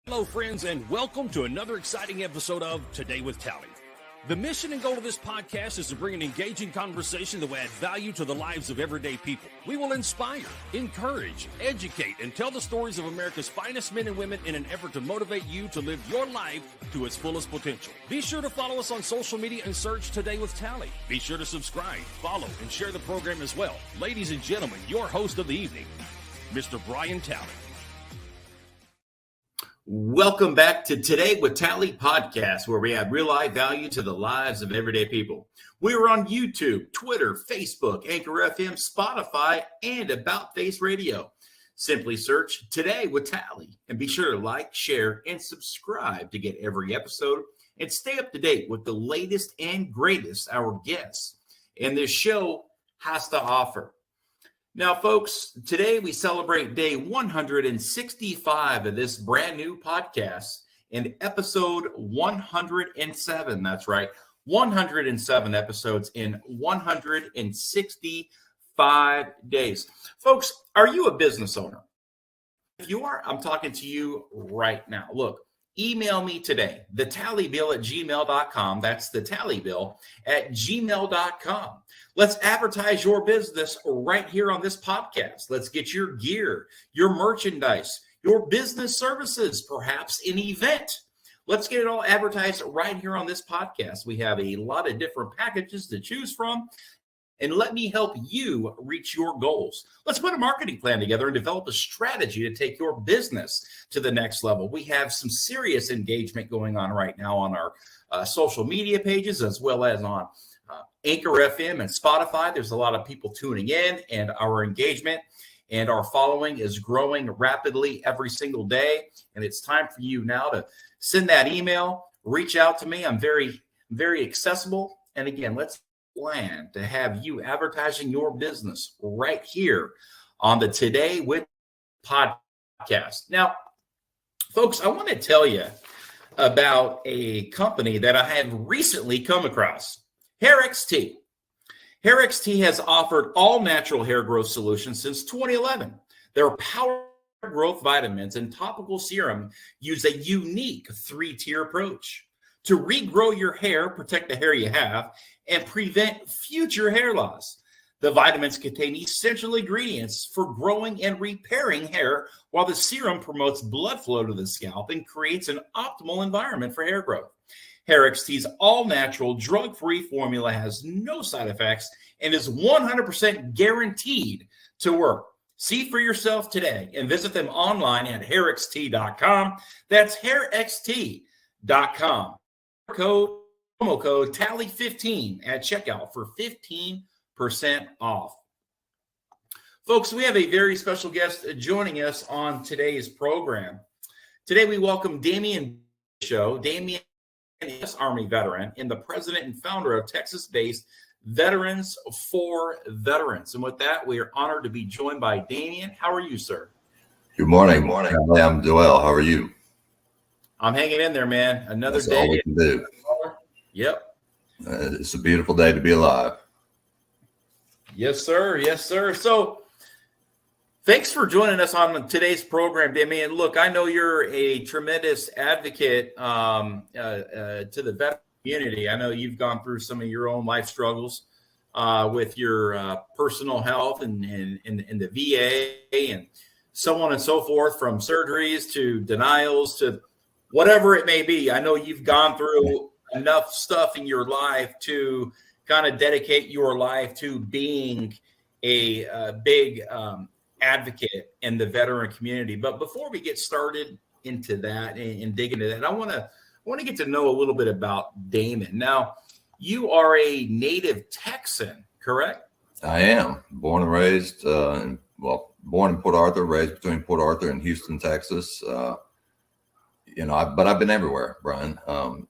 Hello, friends, and welcome to another exciting episode of Today with Tally. The mission and goal of this podcast is to bring an engaging conversation that will add value to the lives of everyday people. We will inspire, encourage, educate, and tell the stories of America's finest men and women in an effort to motivate you to live your life to its fullest potential. Be sure to follow us on social media and search Today with Tally. Be sure to subscribe, follow, and share the program as well. Ladies and gentlemen, your host of the evening, Mr. Brian Tally. Welcome back to Today with Tally podcast, where we add real-life value to the lives of everyday people. We are on YouTube, Twitter, Facebook, Anchor FM, Spotify, and About Face Radio. Simply search Today with Tally and be sure to like, share, and subscribe to get every episode and stay up to date with the latest and greatest our guests and this show has to offer. Now, folks, today we celebrate day 165 of this brand new podcast and episode 107. That's right, 107 episodes in 165 days. Folks, are you a business owner? If you are, I'm talking to you right now. Look, email me today, thetallybill@gmail.com. That's thetallybill@gmail.com. Let's advertise your business right here on this podcast. Let's get your gear, your merchandise, your business services, perhaps an event. Let's get it all advertised right here on this podcast. We have a lot of different packages to choose from, and let me help you reach your goals. Let's put a marketing plan together and develop a strategy to take your business to the next level. We have some serious engagement going on right now on our social media pages, as well as on Anchor FM and Spotify. There's a lot of people tuning in, and our engagement and our following is growing rapidly every single day. And it's time for you now to send that email, reach out to me. I'm very, very accessible. And again, let's plan to have you advertising your business right here on the Today with podcast. Now, folks, I want to tell you about a company that I have recently come across. Hair XT. Hair XT has offered all natural hair growth solutions since 2011. Their power growth vitamins and topical serum use a unique 3-tier approach to regrow your hair, protect the hair you have, and prevent future hair loss. The vitamins contain essential ingredients for growing and repairing hair, while the serum promotes blood flow to the scalp and creates an optimal environment for hair growth. Hair XT's all-natural, drug-free formula has no side effects and is 100% guaranteed to work. See for yourself today and visit them online at hairxt.com. That's hairxt.com. Promo code TALLY15 at checkout for 15% off. Folks, we have a very special guest joining us on today's program. Today we welcome Damian Bennett. Damian is Army veteran and the president and founder of Texas-based Veterans for Veterans. And with that, we are honored to be joined by Damian. How are you, sir? Good morning. I'm Joel. How are you? I'm hanging in there, man. Another day. All we can do. Yep. It's a beautiful day to be alive. Yes, sir. Yes, sir. So thanks for joining us on today's program, Damian. Look, I know you're a tremendous advocate to the veteran community. I know you've gone through some of your own life struggles with your personal health and the VA and so on and so forth, from surgeries to denials to whatever it may be. I know you've gone through enough stuff in your life to kind of dedicate your life to being a big advocate in the veteran community. But before we get started into that and dig into that, I want to get to know a little bit about Damian. Now, you are a native Texan, correct? I am born and raised, born in Port Arthur, raised between Port Arthur and Houston, Texas. But I've been everywhere, Brian.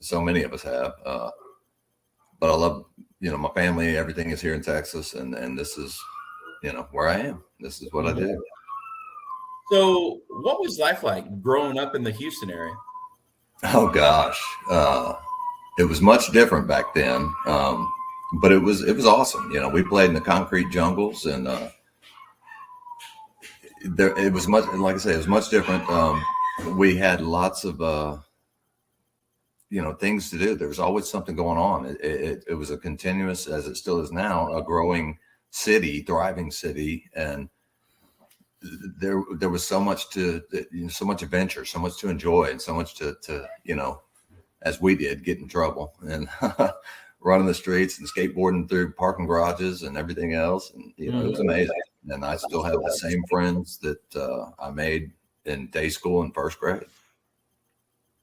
So many of us have. But I love, my family, everything is here in Texas, and this is, where I am. This is what I do. So what was life like growing up in the Houston area? Oh, gosh. It was much different back then. But it was awesome. We played in the concrete jungles, and it was much, like I say, it was much different. we had lots of, things to do. There was always something going on. It was a continuous, as it still is now, a growing city, thriving city. And there was so much so much adventure, so much to enjoy, and so much to as we did, get in trouble and running the streets and skateboarding through parking garages and everything else. And, it was amazing. And I still have the same friends that I made in day school and first grade.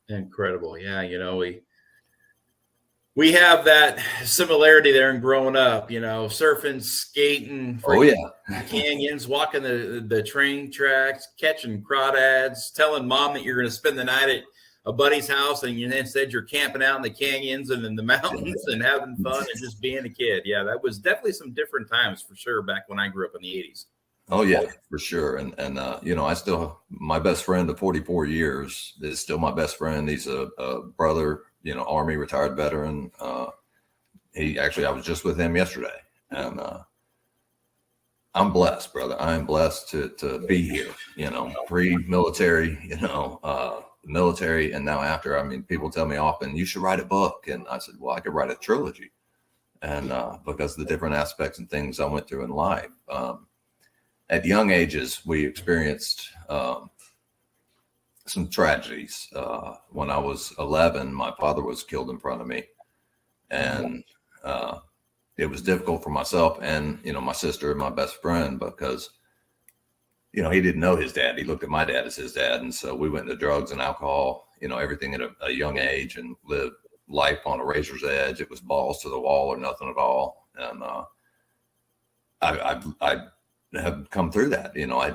Incredible. Yeah. We have that similarity there in growing up, surfing, skating, canyons, walking the train tracks, catching crawdads, telling mom that you're going to spend the night at a buddy's house, and instead you're camping out in the canyons and in the mountains and having fun and just being a kid. Yeah, that was definitely some different times for sure back when I grew up in the 80s. Oh yeah, for sure. And I still, my best friend of 44 years is still my best friend. He's a brother, Army retired veteran. I was just with him yesterday, and I'm blessed, brother. I am blessed to be here, pre-military, military, and now after. I mean, people tell me often, you should write a book. And I said, well, I could write a trilogy. And because of the different aspects and things I went through in life. At young ages, we experienced some tragedies. When I was 11, my father was killed in front of me. And it was difficult for myself and, my sister and my best friend, because, he didn't know his dad. He looked at my dad as his dad. And so we went into drugs and alcohol, everything at a young age, and lived life on a razor's edge. It was balls to the wall or nothing at all. And I have come through that.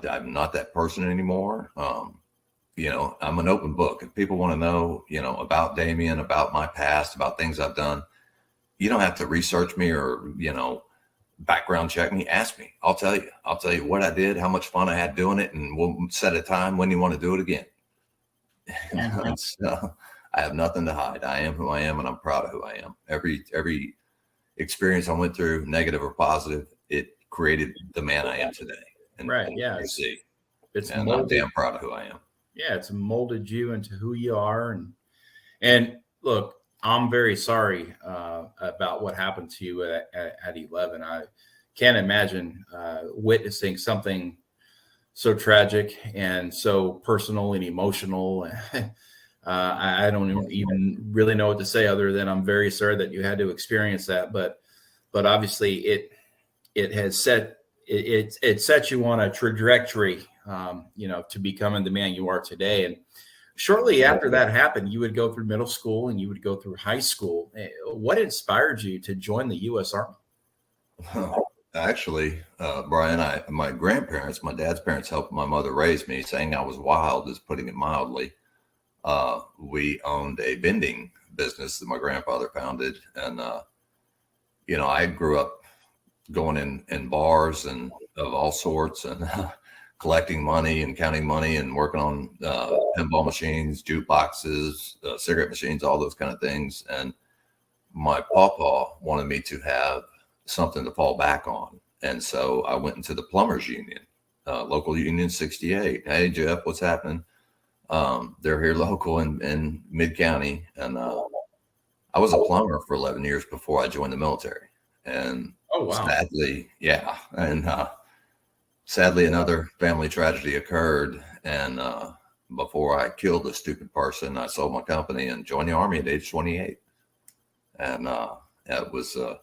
I'm not that person anymore. I'm an open book. If people want to know, about Damian, about my past, about things I've done, you don't have to research me or, background check me. Ask me. I'll tell you what I did, how much fun I had doing it, and we'll set a time when you want to do it again. I have nothing to hide. I am who I am, and I'm proud of who I am. Every experience I went through, negative or positive, it created the man I am today. And, right. Yeah. I'm damn proud of who I am. Yeah. It's molded you into who you are. And look, I'm very sorry about what happened to you at 11. I can't imagine witnessing something so tragic and so personal and emotional. I don't even really know what to say other than I'm very sorry that you had to experience that. But obviously it has set you on a trajectory, to becoming the man you are today. And shortly after that happened, you would go through middle school and you would go through high school. What inspired you to join the U.S. Army? Actually, Brian, my grandparents, my dad's parents, helped my mother raise me. Saying I was wild is putting it mildly. We owned a vending business that my grandfather founded. And, I grew up going in bars and of all sorts, and collecting money and counting money and working on pinball machines, jukeboxes, cigarette machines, all those kind of things. And my pawpaw wanted me to have something to fall back on. And so I went into the plumbers union, local union 68. Hey, Jeff, what's happening? They're here local in mid-county. And I was a plumber for 11 years before I joined the military. And oh, wow. Sadly, yeah. And sadly, another family tragedy occurred. And before I killed a stupid person, I sold my company and joined the Army at age 28. And it was a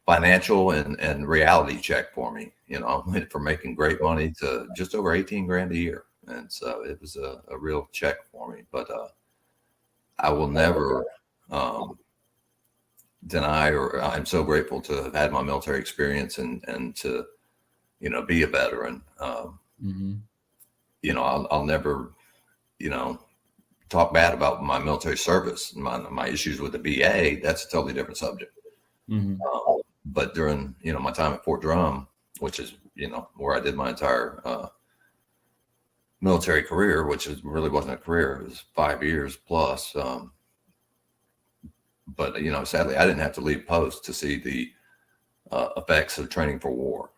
financial and reality check for me. I went from making great money to just over 18 grand a year. And so it was a real check for me. But I will never deny, or I'm so grateful to have had my military experience and to, be a veteran. I'll never, talk bad about my military service, my issues with the VA. That's a totally different subject. But during, my time at Fort Drum, which is, where I did my entire military career, which really wasn't a career, it was 5 years plus. But, sadly, I didn't have to leave post to see the effects of training for war,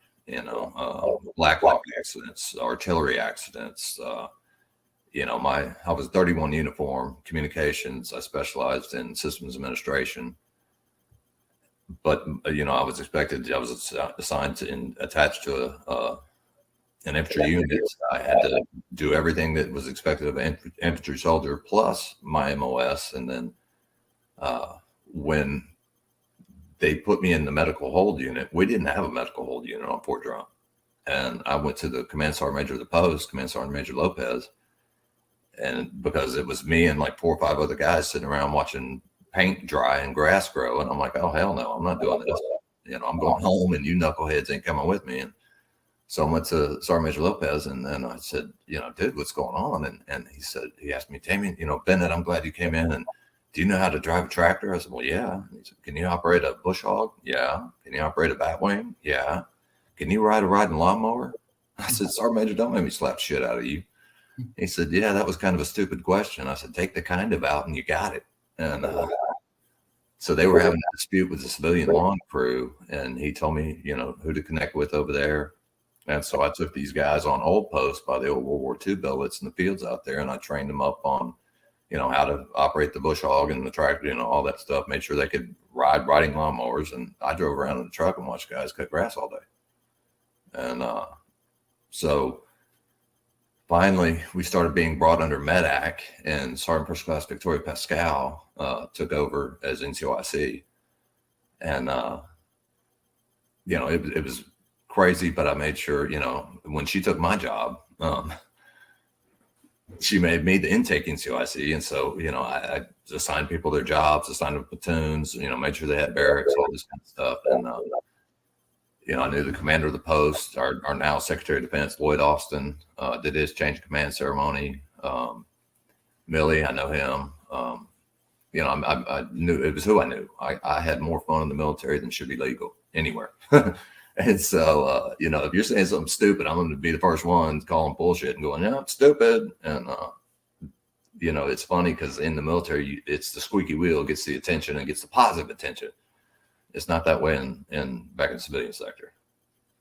Black Hawk accidents, artillery accidents, I was 31 uniform communications. I specialized in systems administration, but I was assigned to and attached to an infantry unit. I had to do everything that was expected of an infantry soldier plus my MOS. And then when they put me in the medical hold unit, we didn't have a medical hold unit on Fort Drum. And I went to the command sergeant major of the post, Command Sergeant Major Lopez. And because it was me and like 4 or 5 other guys sitting around watching paint dry and grass grow. And I'm like, oh, hell no, I'm not doing this. I'm going home and you knuckleheads ain't coming with me. And so I went to Sergeant Major Lopez and then I said, dude, what's going on? And he asked me, Damian, Bennett, I'm glad you came in. And do you know how to drive a tractor? I said, well, yeah. And he said, can you operate a bush hog? Yeah. Can you operate a batwing? Yeah. Can you ride a riding lawnmower? I said, Sergeant Major, don't make me slap shit out of you. He said, yeah, that was kind of a stupid question. I said, take the kind of out and you got it. And so they were having a dispute with the civilian lawn crew. And he told me, who to connect with over there. And so I took these guys on old posts by the old World War II billets in the fields out there. And I trained them up on, how to operate the bush hog and the tractor, all that stuff, made sure they could ride riding lawnmowers. And I drove around in the truck and watched guys cut grass all day. And so finally, we started being brought under MEDAC, and Sergeant First Class Victoria Pascal took over as NCOIC. And, it was crazy, but I made sure, when she took my job, she made me the intake NCOIC. And so, I assigned people their jobs, assigned them platoons, made sure they had barracks, all this kind of stuff. And, I knew the commander of the post, our now Secretary of Defense, Lloyd Austin, did his change of command ceremony. Millie, I know him. I knew it was who I knew. I had more fun in the military than should be legal anywhere. And so, if you're saying something stupid, I'm going to be the first one calling bullshit and going, yeah, it's stupid. And, it's funny because in the military, it's the squeaky wheel gets the attention and gets the positive attention. It's not that way in back in the civilian sector.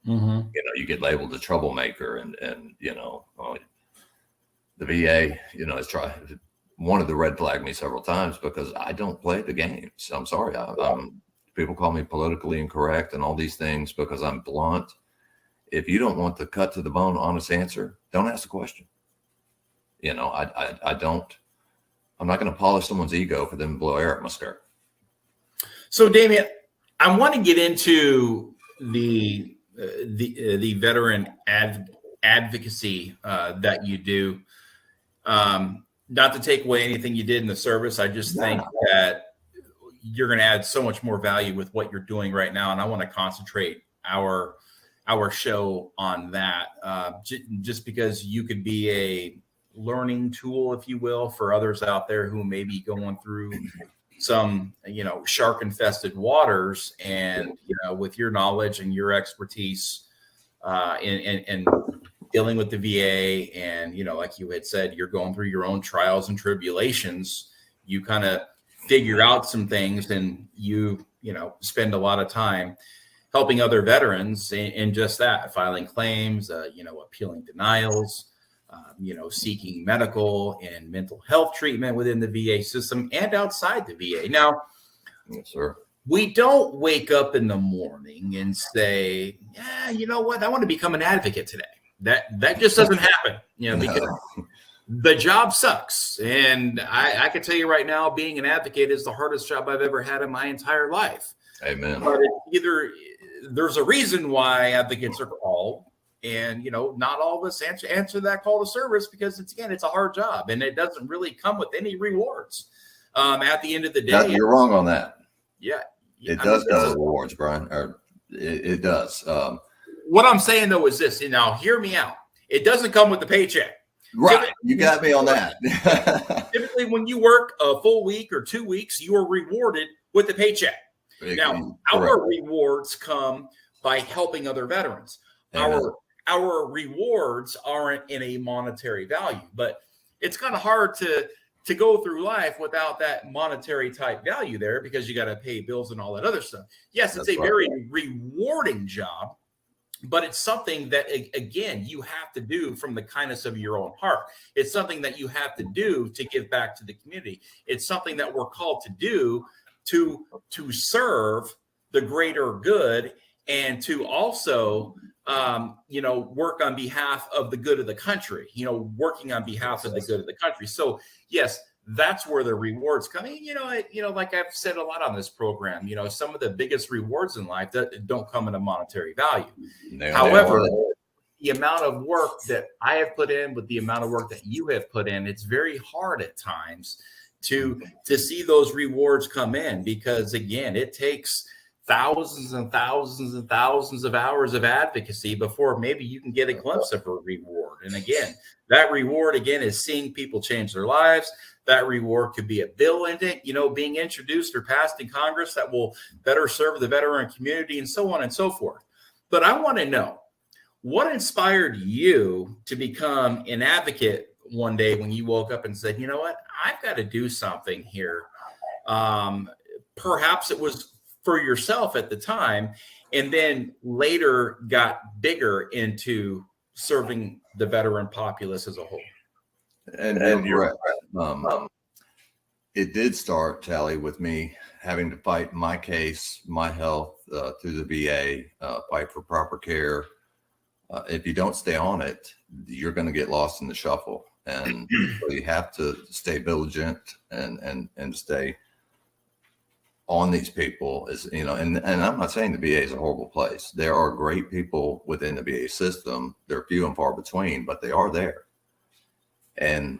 Mm-hmm. You get labeled a troublemaker and the VA, has wanted to red flag me several times because I don't play the games. I'm sorry. People call me politically incorrect and all these things because I'm blunt. If you don't want the cut to the bone, honest answer, don't ask the question. I'm not going to polish someone's ego for them to blow air at my skirt. So Damian, I want to get into the veteran advocacy that you do. Not to take away anything you did in the service. I just think that you're going to add so much more value with what you're doing right now. And I want to concentrate our show on that, just because you could be a learning tool, if you will, for others out there who may be going through some, shark infested waters. And, with your knowledge and your expertise in dealing with the VA and, like you had said, you're going through your own trials and tribulations, you kind of figure out some things and you spend a lot of time helping other veterans in just that, filing claims, appealing denials, seeking medical and mental health treatment within the VA system and outside the VA. Now, yes, sir. We don't wake up in the morning and say, yeah, you know what? I want to become an advocate today. That just doesn't happen, because the job sucks. And I can tell you right now, being an advocate is the hardest job I've ever had in my entire life. Amen. But there's a reason why advocates are called. And, not all of us answer that call to service because it's a hard job and it doesn't really come with any rewards. At the end of the day, you're wrong on that. Yeah. It does have rewards, Brian. Or it does. What I'm saying though is this, now hear me out. It doesn't come with the paycheck. Right. You got me on that. Typically when you work a full week or 2 weeks, you are rewarded with the paycheck. Now, our rewards come by helping other veterans. Our rewards aren't in a monetary value, but it's kind of hard to go through life without that monetary type value there because you got to pay bills and all that other stuff. Yes, it's a very rewarding job, but it's something that, again, you have to do from the kindness of your own heart. It's something that you have to do to give back to the community. It's something that we're called to do to serve the greater good, and to also work on behalf of the good of the country, working on behalf of the good of the country. So yes, that's where the rewards come in. Like I've said a lot on this program, some of the biggest rewards in life that don't come in a monetary value. However, the amount of work that I have put in with the amount of work that you have put in, it's very hard at times to see those rewards come in, because again, it takes thousands and thousands and thousands of hours of advocacy before maybe you can get a glimpse of a reward. And again, that reward again is seeing people change their lives. That reward could be a bill in it, being introduced or passed in Congress that will better serve the veteran community, and so on and so forth. But I want to know, what inspired you to become an advocate one day when you woke up and said, you know what, I've got to do something here. Perhaps it was for yourself at the time, and then later got bigger into serving the veteran populace as a whole. And you're right. It did start, Tally, with me having to fight my case, my health through the VA, fight for proper care. If you don't stay on it, you're going to get lost in the shuffle. And so you have to stay vigilant and stay on these people, and I'm not saying the VA is a horrible place. There are great people within the VA system. They're few and far between, but they are there. And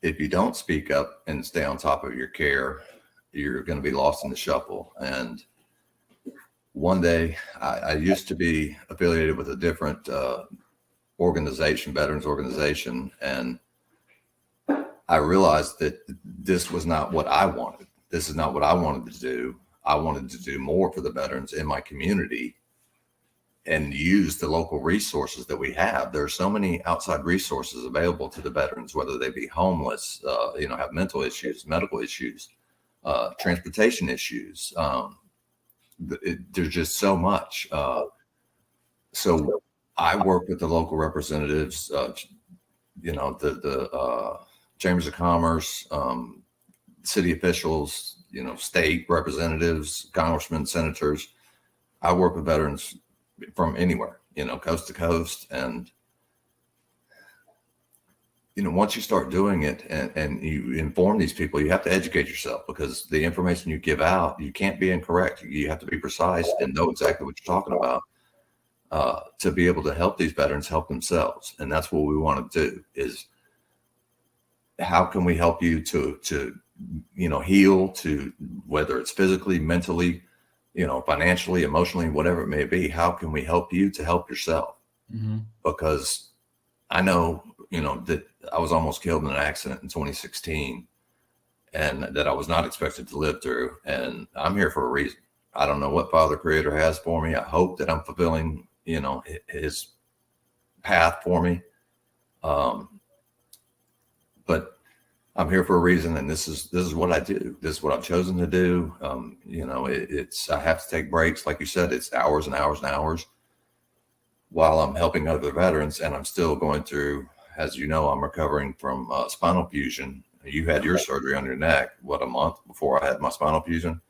if you don't speak up and stay on top of your care, you're going to be lost in the shuffle. And one day, I used to be affiliated with a different organization, veterans organization, and I realized that this was not what I wanted. This is not what I wanted to do. I wanted to do more for the veterans in my community and use the local resources that we have. There are so many outside resources available to the veterans, whether they be homeless, have mental issues, medical issues, transportation issues. There's just so much. So I work with the local representatives, the chambers of commerce, city officials, state representatives, congressmen, senators. I work with veterans from anywhere, coast to coast. And, once you start doing it and you inform these people, you have to educate yourself, because the information you give out, you can't be incorrect. You have to be precise and know exactly what you're talking about to be able to help these veterans help themselves. And that's what we want to do, is how can we help you to heal, to whether it's physically, mentally, financially, emotionally, whatever it may be. How can we help you to help yourself? Mm-hmm. Because I know, that I was almost killed in an accident in 2016, and that I was not expected to live through. And I'm here for a reason. I don't know what Father Creator has for me. I hope that I'm fulfilling, his path for me. But I'm here for a reason, and this is what I do. This is what I've chosen to do. I have to take breaks, like you said. It's hours and hours and hours while I'm helping other veterans, and I'm still going through. As you know, I'm recovering from spinal fusion. You had your surgery on your neck, a month before I had my spinal fusion,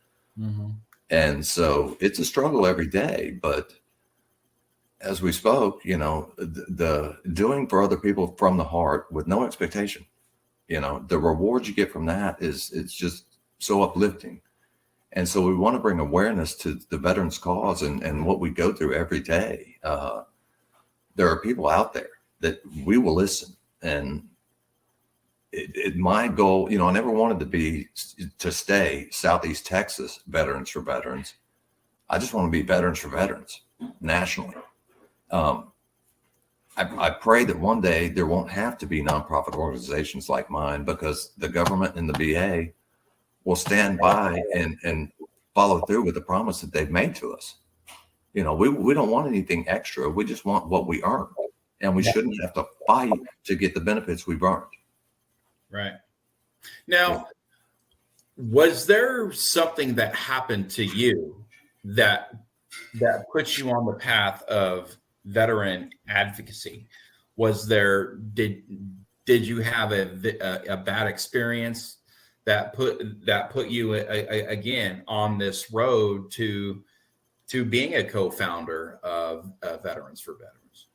and so it's a struggle every day. But as we spoke, the doing for other people from the heart with no expectation. The rewards you get from that it's just so uplifting. And so we want to bring awareness to the veterans cause and what we go through every day. There are people out there that we will listen. And my goal, I never wanted to stay Southeast Texas Veterans for Veterans. I just want to be Veterans for Veterans nationally. I pray that one day there won't have to be nonprofit organizations like mine, because the government and the VA will stand by and follow through with the promise that they've made to us. We don't want anything extra. We just want what we earned, and we shouldn't have to fight to get the benefits we've earned. Right. Now, was there something that happened to you that puts you on the path of veteran advocacy. Was there, did you have a bad experience that put you again on this road to being a co-founder of Veterans for Veterans?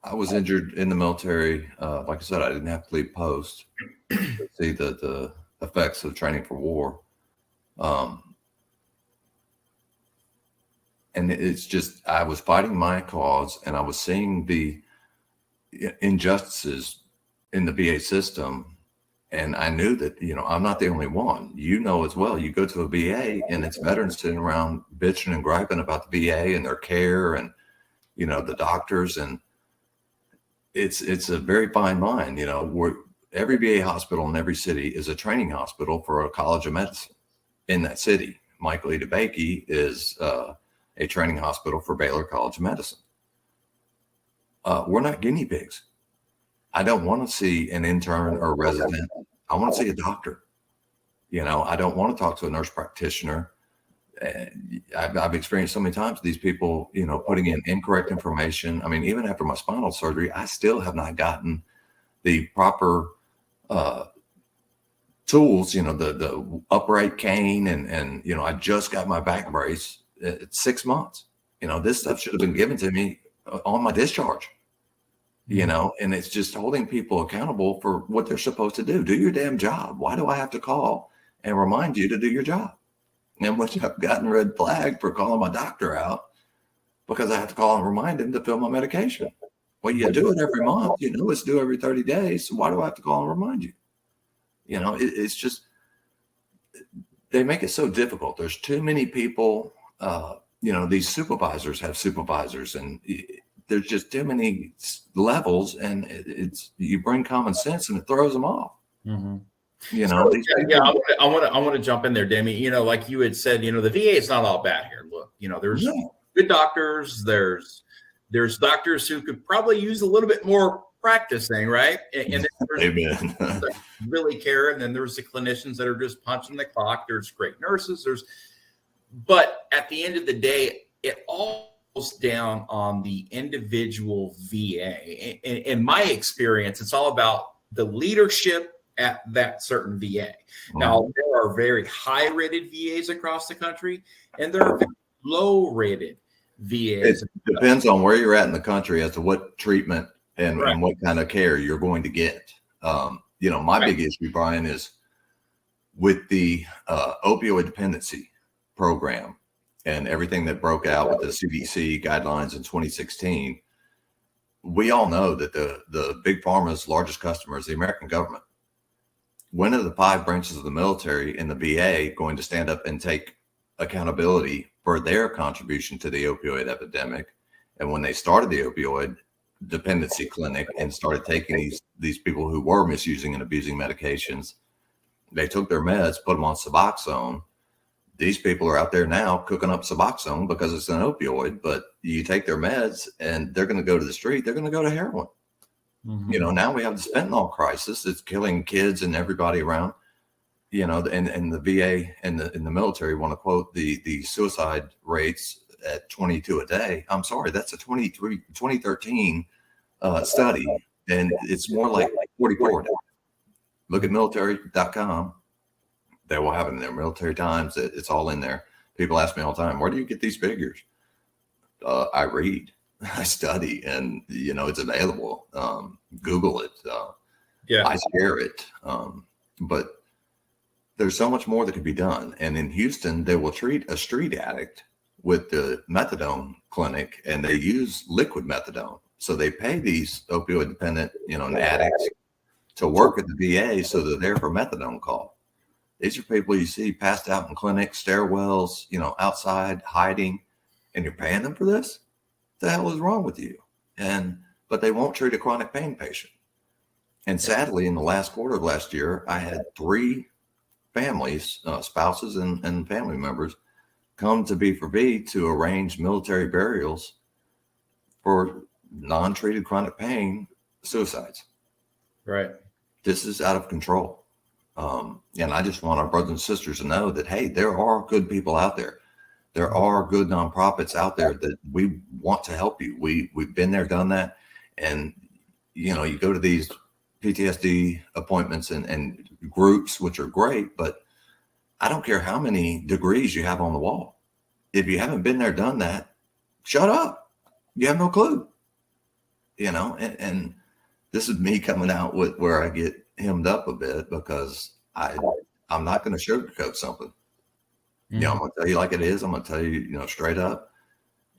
I was injured in the military. Like I said, I didn't have to leave post to see the effects of training for war. And it's just, I was fighting my cause, and I was seeing the injustices in the VA system. And I knew that, I'm not the only one, as well. You go to a VA and it's veterans sitting around bitching and griping about the VA and their care and, the doctors. And it's a very fine line, where every VA hospital in every city is a training hospital for a college of medicine in that city. Michael E. DeBakey is a training hospital for Baylor College of Medicine. We're not guinea pigs. I don't want to see an intern or resident. I want to see a doctor. I don't want to talk to a nurse practitioner. I've experienced so many times these people, putting in incorrect information. I mean, even after my spinal surgery, I still have not gotten the proper tools, the upright cane. And I just got my back brace at 6 months. This stuff should have been given to me on my discharge. And it's just holding people accountable for what they're supposed to do. Do your damn job. Why do I have to call and remind you to do your job? And which I've gotten red flagged for calling my doctor out because I have to call and remind him to fill my medication. Well, you do it every month, it's due every 30 days. So why do I have to call and remind you? It's just, they make it so difficult. There's too many people, these supervisors have supervisors, and there's just too many levels, and you bring common sense and it throws them off. Mm-hmm. I want to jump in there, Damian. Like you had said, the VA is not all bad here. Look, there's good doctors. There's doctors who could probably use a little bit more practicing, right? And Amen. Really care. And then there's the clinicians that are just punching the clock. There's great nurses. But at the end of the day, it all down on the individual VA. In my experience, it's all about the leadership at that certain VA. Now, there are very high rated VAs across the country, and there are very low rated VAs. It depends on where you're at in the country as to what treatment and what kind of care you're going to get. My big issue, Brian, is with the opioid dependency program and everything that broke out with the CDC guidelines in 2016. We all know that the big pharma's largest customer is the American government. When are the 5 branches of the military and the VA going to stand up and take accountability for their contribution to the opioid epidemic? And when they started the opioid dependency clinic and started taking these people who were misusing and abusing medications, they took their meds, put them on Suboxone. These people are out there now cooking up Suboxone because it's an opioid, but you take their meds and they're going to go to the street. They're going to go to heroin. Mm-hmm. Now we have the fentanyl crisis. It's killing kids and everybody around, and the VA and the military want to quote the suicide rates at 22 a day. I'm sorry, that's a 2013 study, and it's more like 44 a day. Look at military.com. They will have it in their Military Times. It's all in there. People ask me all the time, where do you get these figures? I read, I study, and it's available. Google it. I share it. But there's so much more that could be done. And in Houston, they will treat a street addict with the methadone clinic, and they use liquid methadone. So they pay these opioid dependent, addicts to work at the VA, so they're there for methadone call. These are people you see passed out in clinics, stairwells, outside hiding, and you're paying them for this? What the hell is wrong with you? But they won't treat a chronic pain patient. And sadly, in the last quarter of last year, I had 3 families, spouses and family members, come to V4V to arrange military burials for non-treated chronic pain suicides. Right. This is out of control. And I just want our brothers and sisters to know that, hey, there are good people out there. There are good nonprofits out there that we want to help you. We've been there, done that. And, you know, you go to these PTSD appointments and groups, which are great, but I don't care how many degrees you have on the wall. If you haven't been there, done that, shut up. You have no clue, you know, and this is me coming out with where I get hemmed up a bit because I'm not going to sugarcoat something. You know, I'm going to tell you like it is. I'm going to tell you, you know, straight up.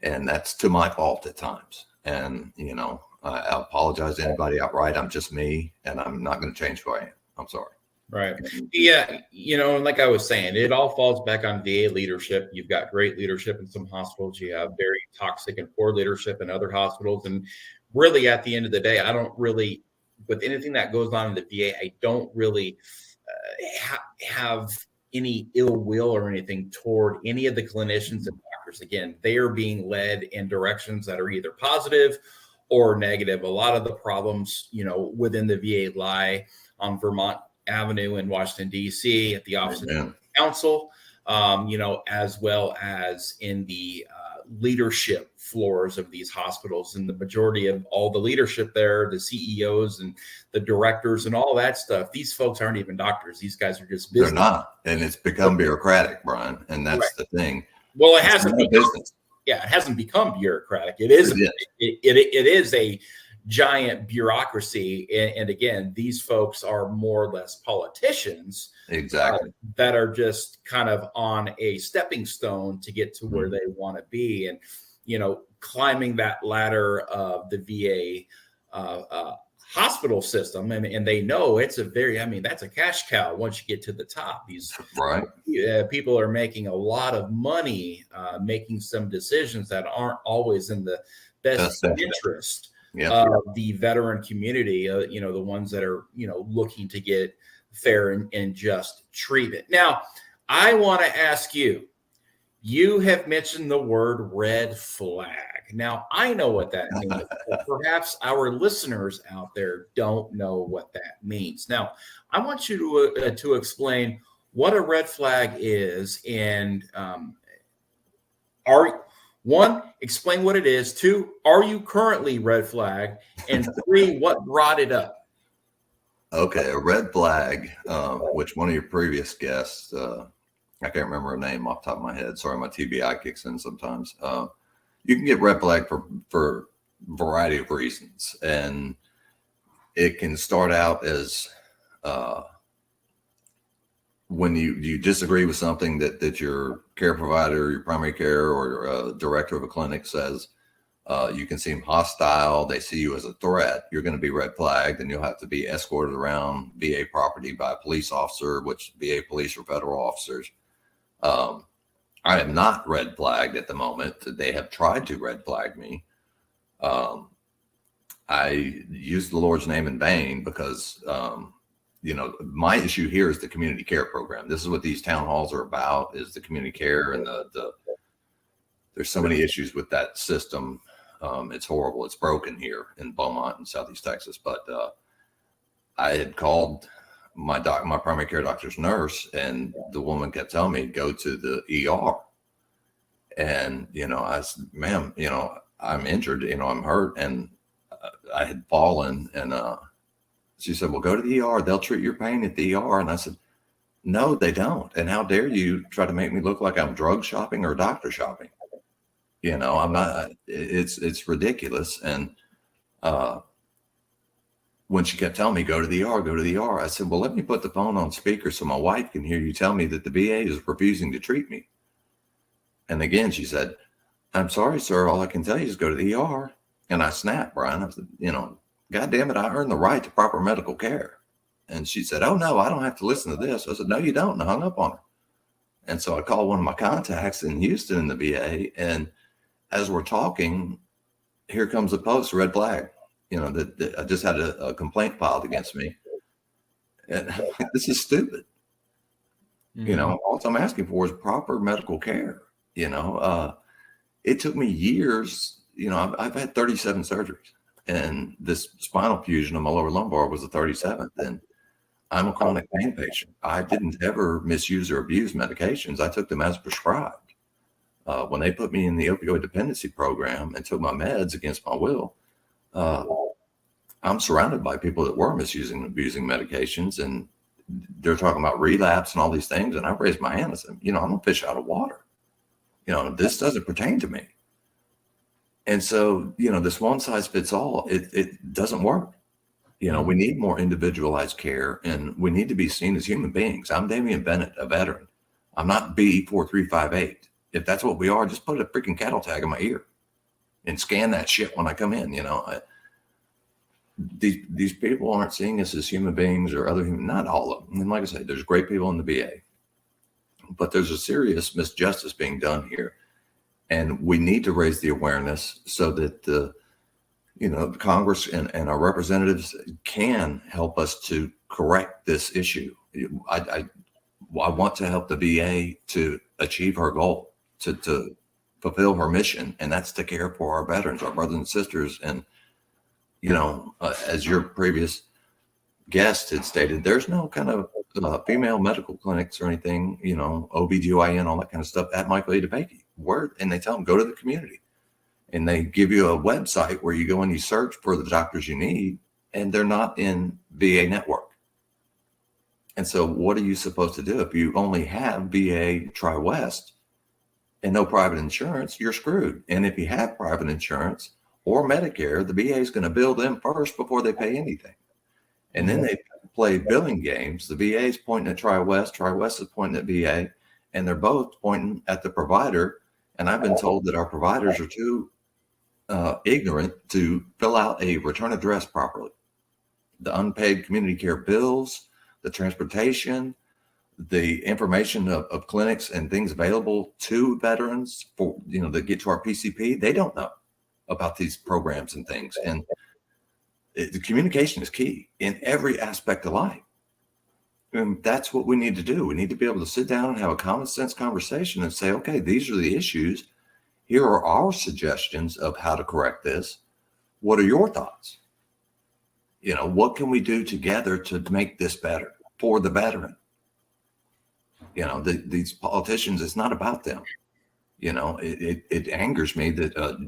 And that's to my fault at times. And, you know, I apologize to anybody outright. I'm just me, and I'm not going to change who I am. I'm sorry. Right. Yeah. You know, and like I was saying, it all falls back on VA leadership. You've got great leadership in some hospitals. You have very toxic and poor leadership in other hospitals. And really, at the end of the day, I don't really, with anything that goes on in the VA, I don't really have any ill will or anything toward any of the clinicians and doctors. Again, they are being led in directions that are either positive or negative. A lot of the problems, you know, within the VA lie on Vermont Avenue in Washington, D.C. at the Office of the Council, you know, as well as in the leadership floors of these hospitals. And the majority of all the leadership there, the CEOs and the directors and all that stuff, these folks aren't even doctors. These guys are just business. They're not. And it's become bureaucratic, Brian. And that's the thing. Well, it hasn't become business. Yeah, it hasn't become bureaucratic. It is. It is a giant bureaucracy. And again, these folks are more or less politicians. Exactly. That are just kind of on a stepping stone to get to where they want to be. And, you know, climbing that ladder of the VA hospital system. And they know it's that's a cash cow once you get to the top. These people are making a lot of money, making some decisions that aren't always in the best interest of the veteran community, you know, the ones that are, you know, looking to get fair and just treatment. Now, I want to ask you, you have mentioned the word red flag. Now, I know what that means, but perhaps our listeners out there don't know what that means. Now, I want you to explain what a red flag is, and explain what it is. 2, are you currently red flagged? And 3, what brought it up? Okay, a red flag, which one of your previous guests, I can't remember her name off the top of my head. Sorry, my TBI kicks in sometimes. You can get red flag for a variety of reasons. And it can start out as when you disagree with something that your care provider, your primary care, or director of a clinic says. You can seem hostile. They see you as a threat. You're going to be red flagged, and you'll have to be escorted around VA property by a police officer, which VA police are federal officers. I am not red flagged at the moment. They have tried to red flag me. I use the Lord's name in vain because, you know, my issue here is the community care program. This is what these town halls are about, is the community care, and there's so many issues with that system. It's horrible. It's broken here in Beaumont in Southeast Texas. But I had called my primary care doctor's nurse, and the woman kept telling me, go to the ER. And, you know, I said, ma'am, you know, I'm injured, you know, I'm hurt. And I had fallen, and she said, well, go to the ER. They'll treat your pain at the ER. And I said, no, they don't. And how dare you try to make me look like I'm drug shopping or doctor shopping? You know, I'm not, it's ridiculous. And when she kept telling me, go to the ER, I said, well, let me put the phone on speaker so my wife can hear you tell me that the VA is refusing to treat me. And again, she said, I'm sorry, sir. All I can tell you is go to the ER. And I snapped, Brian. I said, you know, God damn it, I earned the right to proper medical care. And she said, oh, no, I don't have to listen to this. I said, no, you don't. And I hung up on her. And so I called one of my contacts in Houston in the VA. And as we're talking, here comes a post, red flag, you know, that I just had a complaint filed against me. And this is stupid. Mm-hmm. You know, all I'm asking for is proper medical care. You know, it took me years. You know, I've had 37 surgeries, and this spinal fusion of my lower lumbar was the 37th. And I'm a chronic pain patient. I didn't ever misuse or abuse medications. I took them as prescribed. When they put me in the opioid dependency program and took my meds against my will, I'm surrounded by people that were misusing and abusing medications, and they're talking about relapse and all these things. And I raised my hand and said, I'm a fish out of water. This doesn't pertain to me. And so, this one size fits all, it doesn't work. We need more individualized care, and we need to be seen as human beings. I'm Damian Bennett, a veteran. I'm not B4358. If that's what we are, just put a freaking cattle tag in my ear and scan that shit when I come in. These people aren't seeing us as human beings or other human, not all of them. And like I said, there's great people in the VA, but there's a serious misjustice being done here. And we need to raise the awareness so that the Congress and our representatives can help us to correct this issue. I want to help the VA to achieve her goal, to fulfill her mission, and that's to care for our veterans, our brothers and sisters. And as your previous guest had stated, there's no kind of female medical clinics or anything, OBGYN, all that kind of stuff at Michael A. DeBakey. And they tell them, go to the community. And they give you a website where you go and you search for the doctors you need, and they're not in VA network. And so what are you supposed to do? If you only have VA Tri-West and no private insurance, you're screwed. And if you have private insurance or Medicare, the VA is going to bill them first before they pay anything. And then they play billing games. The VA is pointing at Tri-West, Tri-West is pointing at VA, and they're both pointing at the provider. And I've been told that our providers are too ignorant to fill out a return address properly. The unpaid community care bills, the transportation, the information of clinics and things available to veterans for, that get to our PCP, they don't know about these programs and things. And the communication is key in every aspect of life. And that's what we need to do. We need to be able to sit down and have a common sense conversation and say, okay, these are the issues. Here are our suggestions of how to correct this. What are your thoughts? What can we do together to make this better for the veteran? These politicians, it's not about them. It angers me that a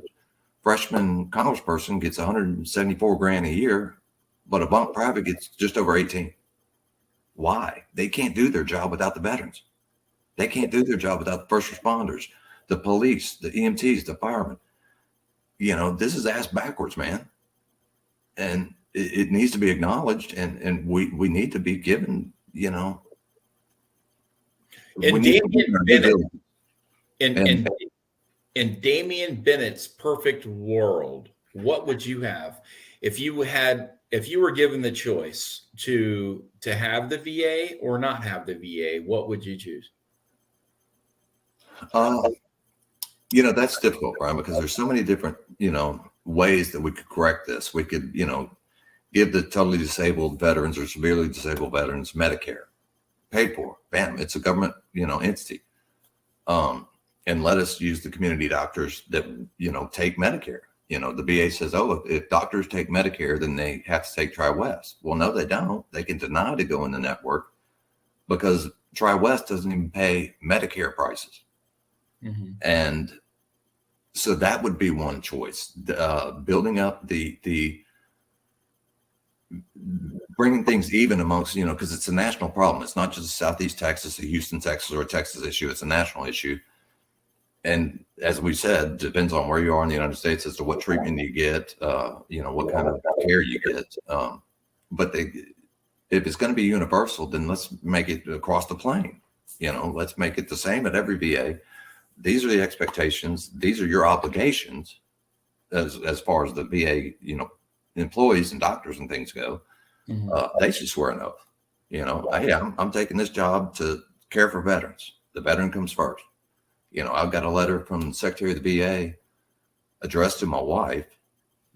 freshman congressperson gets 174 grand a year, but a bunk private gets just over 18. Why? They can't do their job without the veterans. They can't do their job without the first responders, the police, the EMTs, the firemen. This is ass backwards, man. And it needs to be acknowledged, and we need to be given, And in Damian Bennett's perfect world, what would you have if you were given the choice to have the VA or not have the VA? What would you choose? That's difficult, Brian, because there's so many different, ways that we could correct this. We could, give the totally disabled veterans or severely disabled veterans Medicare, paid for. Bam, it's a government, entity. And let us use the community doctors that, take Medicare. The VA says, oh, if doctors take Medicare, then they have to take Tri-West. Well, no, they don't. They can deny to go in the network because Tri-West doesn't even pay Medicare prices. Mm-hmm. And so that would be one choice. Building up the bringing things even amongst, because it's a national problem. It's not just Southeast Texas, a Houston, Texas, or a Texas issue. It's a national issue. And as we said, depends on where you are in the United States as to what treatment you get, what kind of care you get. But if it's going to be universal, then let's make it across the plane. Let's make it the same at every VA. These are the expectations. These are your obligations as far as the VA, employees and doctors and things go. Mm-hmm. They should swear an oath. Hey, I'm taking this job to care for veterans. The veteran comes first. I've got a letter from the Secretary of the VA addressed to my wife.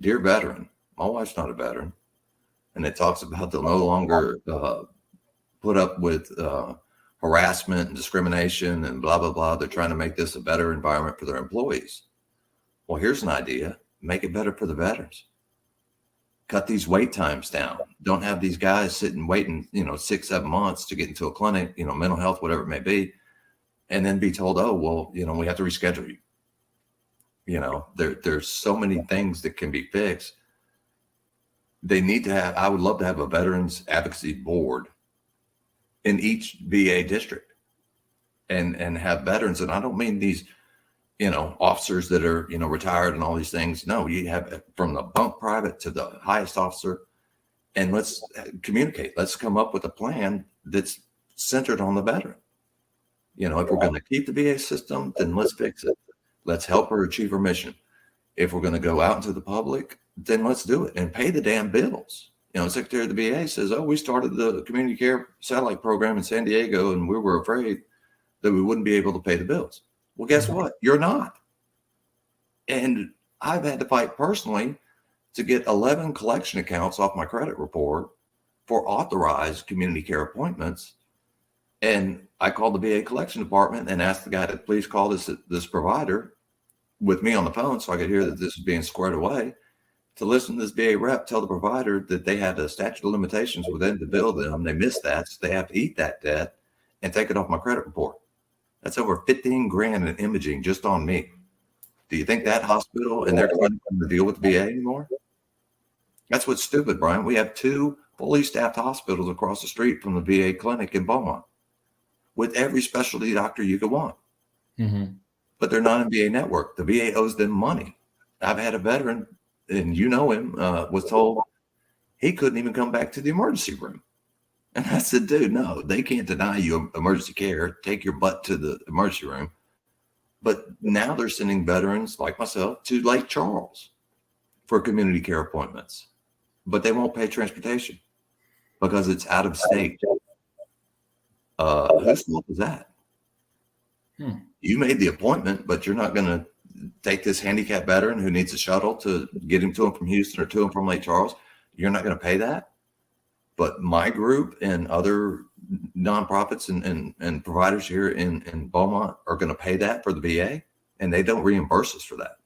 Dear veteran, my wife's not a veteran. And it talks about they'll no longer put up with harassment and discrimination and blah, blah, blah. They're trying to make this a better environment for their employees. Well, here's an idea. Make it better for the veterans. Cut these wait times down. Don't have these guys sitting waiting, 6-7 months to get into a clinic, mental health, whatever it may be. and then be told, oh, well, we have to reschedule you. There's so many things that can be fixed. They need to have, I would love to have a veterans advocacy board in each VA district and have veterans. And I don't mean these, officers that are, retired and all these things. No, you have from the bunk private to the highest officer, and let's communicate. Let's come up with a plan that's centered on the veteran. If we're going to keep the VA system, then let's fix it. Let's help her achieve her mission. If we're going to go out into the public, then let's do it and pay the damn bills. Secretary of the VA says, oh, we started the community care satellite program in San Diego, and we were afraid that we wouldn't be able to pay the bills. Well, guess what? You're not. And I've had to fight personally to get 11 collection accounts off my credit report for authorized community care appointments. And I called the VA collection department and asked the guy to please call this provider with me on the phone so I could hear that this is being squared away, to listen to this VA rep tell the provider that they had a statute of limitations within to bill them. They missed that, so they have to eat that debt and take it off my credit report. That's over 15 grand in imaging just on me. Do you think that hospital and their clinic can deal with the VA anymore? That's what's stupid, Brian. We have 2 fully staffed hospitals across the street from the VA clinic in Beaumont with every specialty doctor you could want. Mm-hmm. But they're not in VA network. The VA owes them money. I've had a veteran, and him, was told he couldn't even come back to the emergency room. And I said, dude, no, they can't deny you emergency care. Take your butt to the emergency room. But now they're sending veterans like myself to Lake Charles for community care appointments. But they won't pay transportation because it's out of state. Whose fault is that? You made the appointment, but you're not going to take this handicapped veteran who needs a shuttle to get him to him from Houston or to him from Lake Charles. You're not going to pay that. But my group and other nonprofits and providers here in Beaumont are going to pay that for the VA, and they don't reimburse us for that.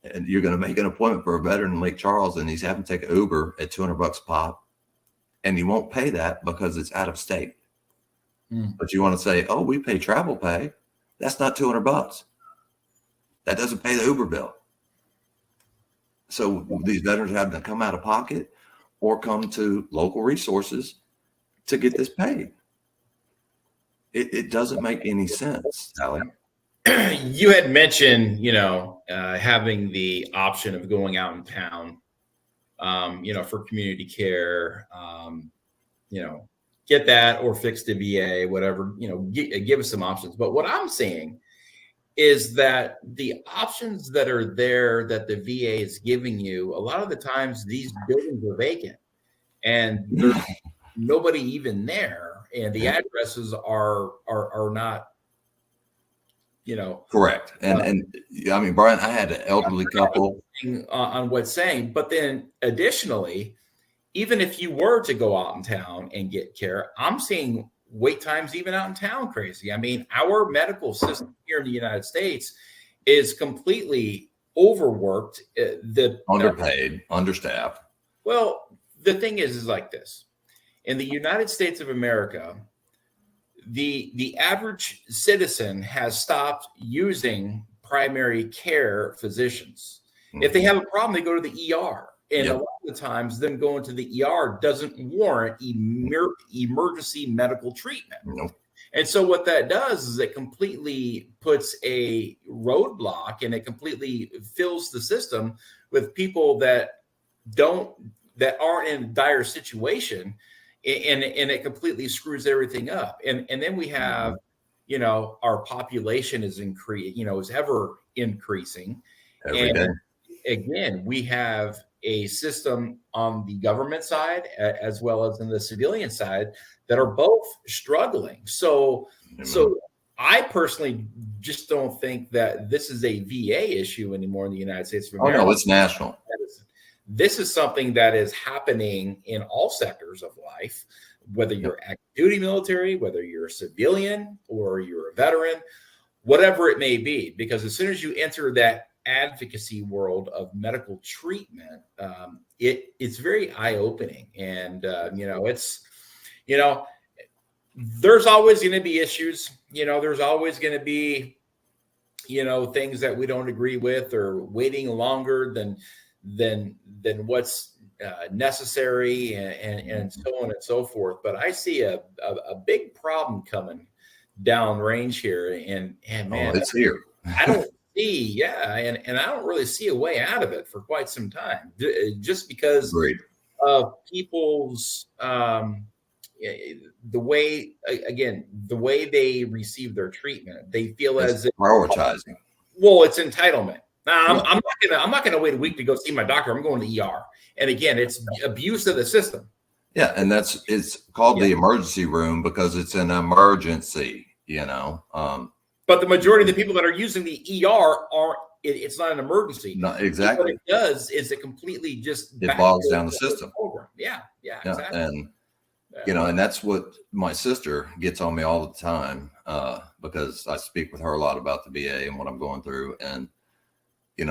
And you're going to make an appointment for a veteran in Lake Charles, and he's having to take an Uber at $200 a pop, and you won't pay that because it's out of state. But you want to say, oh, we pay travel pay. That's not $200. That doesn't pay the Uber bill. So these veterans have to come out of pocket or come to local resources to get this paid. It doesn't make any sense, Sally. You had mentioned, having the option of going out in town, for community care, get that or fix the VA, whatever, give us some options. But what I'm seeing is that the options that are there that the VA is giving you, a lot of the times these buildings are vacant and there's nobody even there, and the addresses are not, correct. And I mean, Brian, I had an elderly couple on what's saying, but then additionally, even if you were to go out in town and get care, I'm seeing wait times even out in town crazy. I mean, our medical system here in the United States is completely overworked. Underpaid, understaffed. Well, the thing is like this. In the United States of America, the average citizen has stopped using primary care physicians. Mm-hmm. If they have a problem, they go to the ER. And a lot of the times them going to the ER doesn't warrant emergency medical treatment. Nope. And so what that does is it completely puts a roadblock and it completely fills the system with people that aren't in a dire situation, and it completely screws everything up. And then we have, our population is is ever increasing. Every day. Again, we have a system on the government side as well as in the civilian side that are both struggling. So I personally just don't think that this is a VA issue anymore in the United States of America. Oh, no, it's national. This is something that is happening in all sectors of life, whether you're active duty military, whether you're a civilian or you're a veteran, whatever it may be, because as soon as you enter that advocacy world of medical treatment, it's very eye-opening. And, there's always going to be issues. There's always going to be, things that we don't agree with, or waiting longer than what's necessary, and so on and so forth. But I see a big problem coming down range here, and man, it's here. I don't see, and I don't really see a way out of it for quite some time, just because of people's the way they receive their treatment. They feel it's as if prioritizing. Well, it's entitlement. Now, I'm not gonna wait a week to go see my doctor. I'm going to the ER. And again, it's abuse of the system. Yeah, and it's called the emergency room because it's an emergency, But the majority of the people that are using the ER it's not an emergency. Not exactly. What it does is it completely just it bogs down the system. Yeah, exactly. And and that's what my sister gets on me all the time, because I speak with her a lot about the VA and what I'm going through. And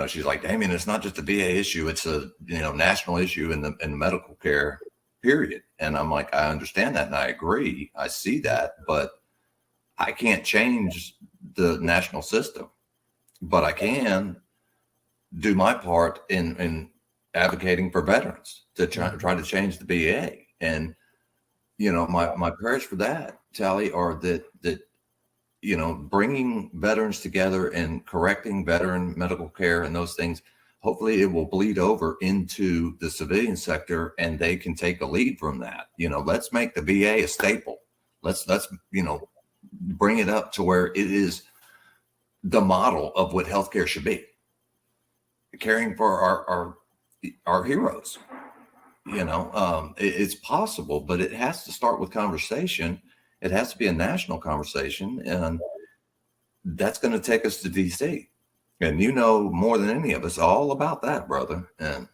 she's like, Damian, it's not just a VA issue; it's a national issue in the medical care, period. And I'm like, I understand that, and I agree. I see that, but I can't change the national system, but I can do my part in advocating for veterans to try to change the VA. And my prayers for that, Tally, are that bringing veterans together and correcting veteran medical care and those things, hopefully it will bleed over into the civilian sector, and they can take a lead from that. Let's make the VA a staple. Let's bring it up to where it is the model of what healthcare should be. Caring for our heroes. It's possible, but it has to start with conversation. It has to be a national conversation, and that's going to take us to DC. And more than any of us all about that, brother. And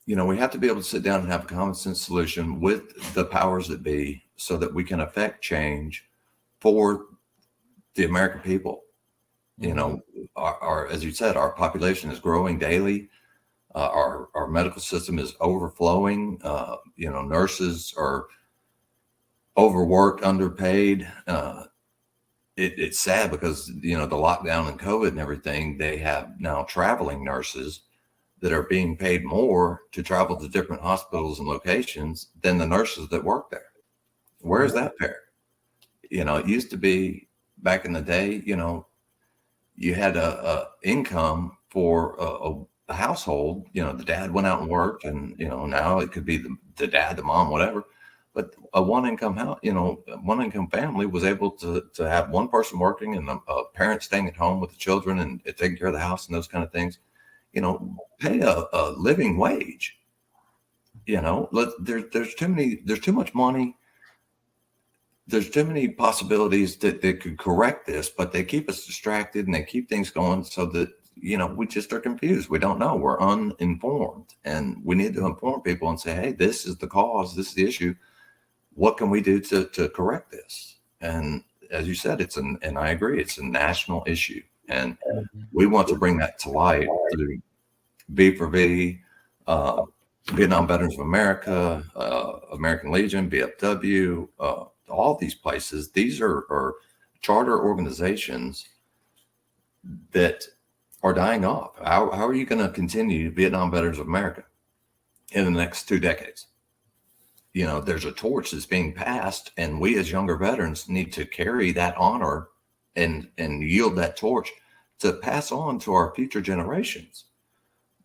we have to be able to sit down and have a common sense solution with the powers that be, so that we can affect change for the American people. Our as you said, our population is growing daily. Our medical system is overflowing. Nurses are overworked, underpaid. It's sad because, the lockdown and COVID and everything, they have now traveling nurses that are being paid more to travel to different hospitals and locations than the nurses that work there. Where is that fair? It used to be back in the day, you had a income for a household. The dad went out and worked, and now it could be the dad, the mom, whatever. But a one income family was able to have one person working and a parent staying at home with the children and taking care of the house and those kind of things. Pay a living wage. There's too much money. There's too many possibilities that they could correct this, but they keep us distracted and they keep things going so that, we just are confused. We don't know. We're uninformed, and we need to inform people and say, hey, this is the cause. This is the issue. What can we do to correct this? And as you said, and I agree, it's a national issue. And we want to bring that to light through V4V, Vietnam Veterans of America, American Legion, VFW, all these places. These are charter organizations that are dying off. How are you going to continue Vietnam Veterans of America in the next 2 decades? There's a torch that's being passed, and we as younger veterans need to carry that honor and yield that torch to pass on to our future generations.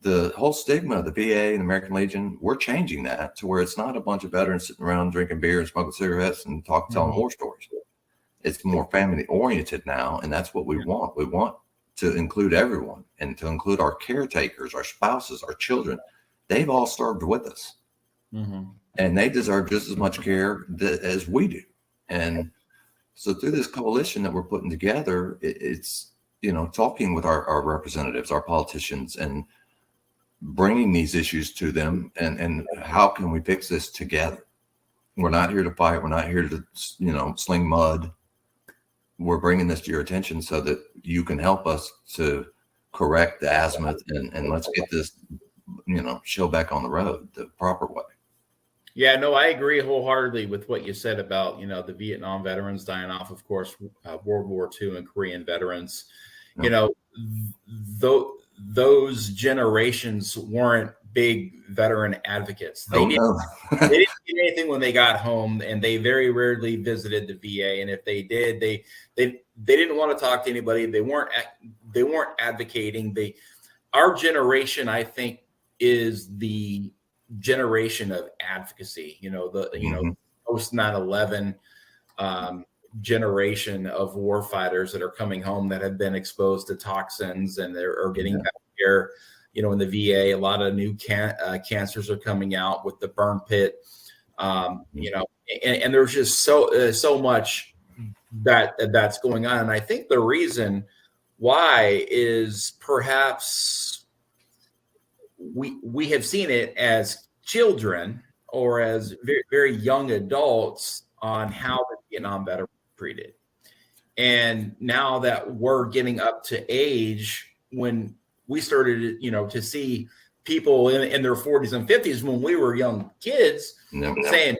The whole stigma of the VA and American Legion, we're changing that to where it's not a bunch of veterans sitting around drinking beer and smoking cigarettes and telling war stories. It's more family oriented now, and that's what we want. We want to include everyone and to include our caretakers, our spouses, our children. They've all served with us, and they deserve just as much care as we do. And so through this coalition that we're putting together, it's talking with our representatives, our politicians, and bringing these issues to them, and how can we fix this together? We're not here to fight. We're not here to sling mud. We're bringing this to your attention so that you can help us to correct the azimuth, and let's get this show back on the road the proper way. Yeah, no, I agree wholeheartedly with what you said about, the Vietnam veterans dying off, of course, World War II and Korean veterans. You Yep. know, those generations weren't big veteran advocates. Oh, no. They didn't get anything when they got home, and they very rarely visited the VA. And if they did, they didn't want to talk to anybody. They weren't advocating. Our generation, I think, is the generation of advocacy. Post 9/11 generation of war fighters that are coming home that have been exposed to toxins and are getting back care. In the VA, a lot of new cancers are coming out with the burn pit. And there's just so much that's going on. And I think the reason why is perhaps we have seen it as children or as very, very young adults on how the Vietnam veterans were treated. And now that we're getting up to age when we started, to see people in their 40s and 50s when we were young kids saying,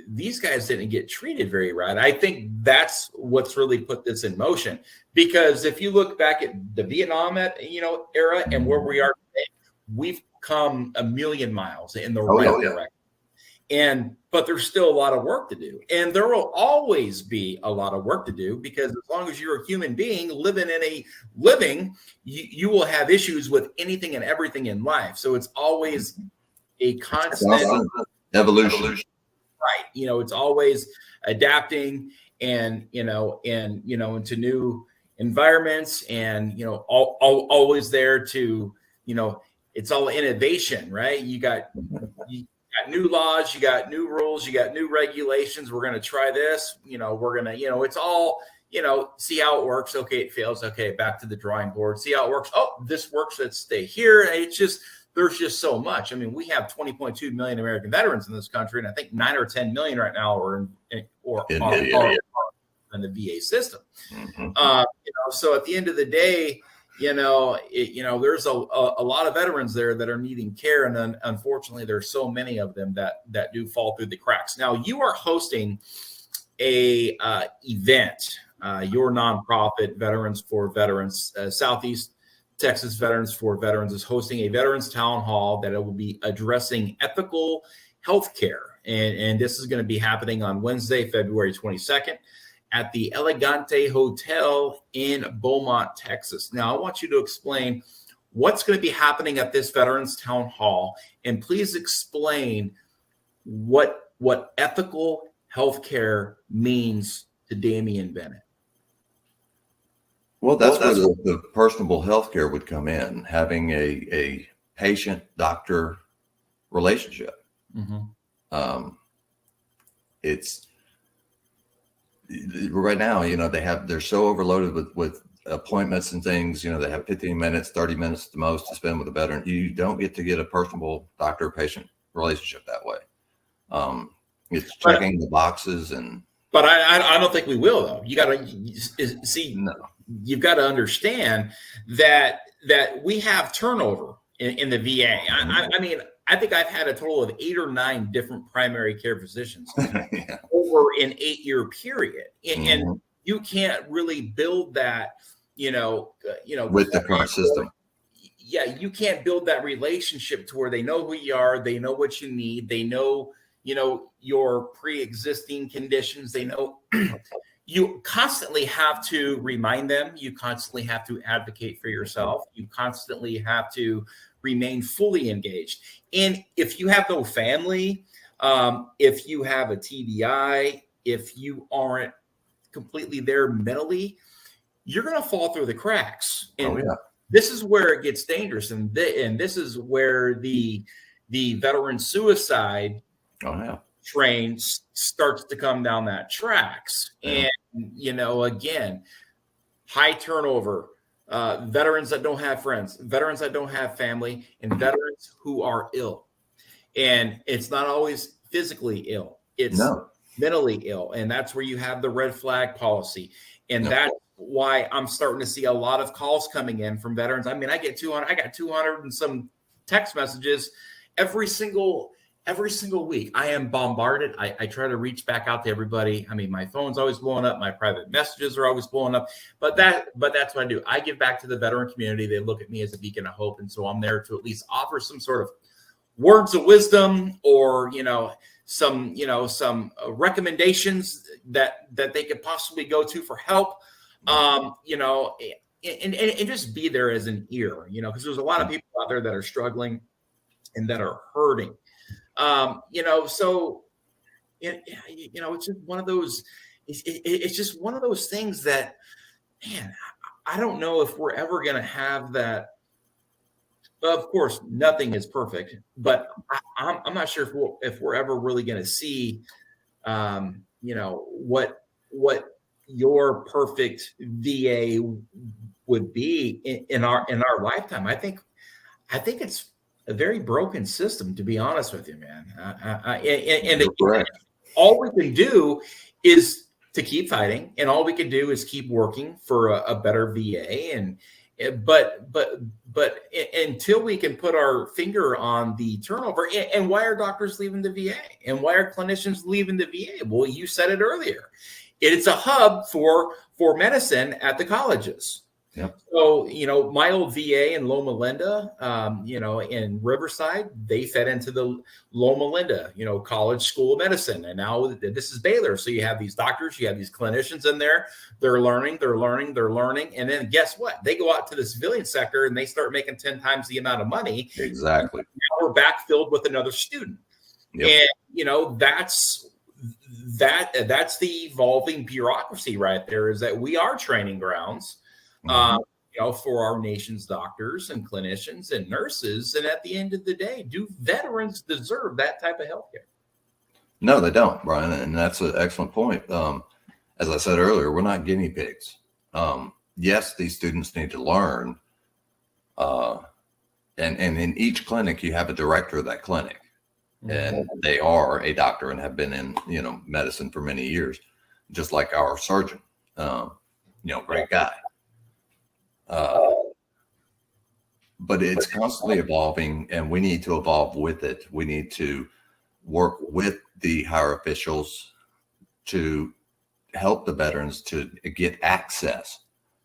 these guys didn't get treated very right. I think that's what's really put this in motion. Because if you look back at the Vietnam era and where we are today, we've come a million miles in the right direction. But there's still a lot of work to do. And there will always be a lot of work to do, because as long as you're a human being living, you will have issues with anything and everything in life. So it's always a constant evolution. Right. It's always adapting and into new environments and, always there to, it's all innovation, right? You got new laws, you got new rules, you got new regulations. We're going to try this, we're going to, it's all, see how it works. Okay. It fails. Okay. Back to the drawing board. See how it works. Oh, this works. Let's stay here. There's just so much. I mean, we have 20.2 million American veterans in this country, and I think 9 or 10 million right now are in the VA system. So at the end of the day, there's a lot of veterans there that are needing care, and unfortunately, there's so many of them that do fall through the cracks. Now, you are hosting a event, your nonprofit, Veterans for Veterans, Southeast Texas Veterans for Veterans is hosting a veterans town hall that it will be addressing ethical healthcare. And this is going to be happening on Wednesday, February 22nd at the Elegante Hotel in Beaumont, Texas. Now, I want you to explain what's going to be happening at this veterans town hall. And please explain what ethical healthcare means to Damian Bennett. Well, that's where the personable healthcare would come in, having a patient-doctor relationship. It's right now, they're so overloaded with appointments and things. They have 15 minutes, 30 minutes at the most to spend with a veteran. You don't get to get a personable doctor-patient relationship that way. It's checking the boxes But I don't think we will, though. You got to see. No. You've got to understand that we have turnover in the VA. I mean, I think I've had a total of 8 or 9 different primary care physicians over an 8-year period, and you can't really build that, with the current system. Yeah, you can't build that relationship to where they know who you are, they know what you need, they know, your pre-existing conditions, they know. You constantly have to remind them. You constantly have to advocate for yourself. You constantly have to remain fully engaged. And if you have no family, if you have a TBI, if you aren't completely there mentally, you're going to fall through the cracks. And this is where it gets dangerous. And this is where the veteran suicide train starts to come down that tracks. And, again, high turnover, veterans that don't have friends, veterans that don't have family, and veterans who are ill. And it's not always physically ill. It's mentally ill. And that's where you have the red flag policy. And that's why I'm starting to see a lot of calls coming in from veterans. I mean, I got 200 and some text messages every single every single week I am bombarded. I try to reach back out to everybody. I mean, my phone's always blowing up. My private messages are always blowing up, but that's what I do. I give back to the veteran community. They look at me as a beacon of hope. And so I'm there to at least offer some sort of words of wisdom, or, some recommendations that they could possibly go to for help. And just be there as an ear, because there's a lot of people out there that are struggling and that are hurting. So it's just one of those, it's just one of those things that, man, I don't know if we're ever going to have that. Of course, nothing is perfect, but I'm not sure if we're ever really going to see, what your perfect VA would be in our lifetime. I think it's a very broken system, to be honest with you, man. All we can do is to keep fighting, and all we can do is keep working for a better VA. But until we can put our finger on the turnover, and why are doctors leaving the VA, and why are clinicians leaving the VA? Well, you said it earlier. It's a hub for medicine at the colleges. Yep. So, my old VA in Loma Linda, in Riverside, they fed into the Loma Linda, College School of Medicine. And now this is Baylor. So you have these doctors, you have these clinicians in there. They're learning. And then guess what? They go out to the civilian sector and they start making 10 times the amount of money. Exactly. Now we're backfilled with another student. Yep. And, that's the evolving bureaucracy right there, is that we are training grounds. For our nation's doctors and clinicians and nurses. And at the end of the day, do veterans deserve that type of health care? No, they don't, Brian. And that's an excellent point. As I said earlier, we're not guinea pigs. Yes, these students need to learn. And in each clinic, you have a director of that clinic. And they are a doctor and have been in, medicine for many years, just like our surgeon. Great guy. But it's constantly evolving, and we need to evolve with it. We need to work with the higher officials to help the veterans to get access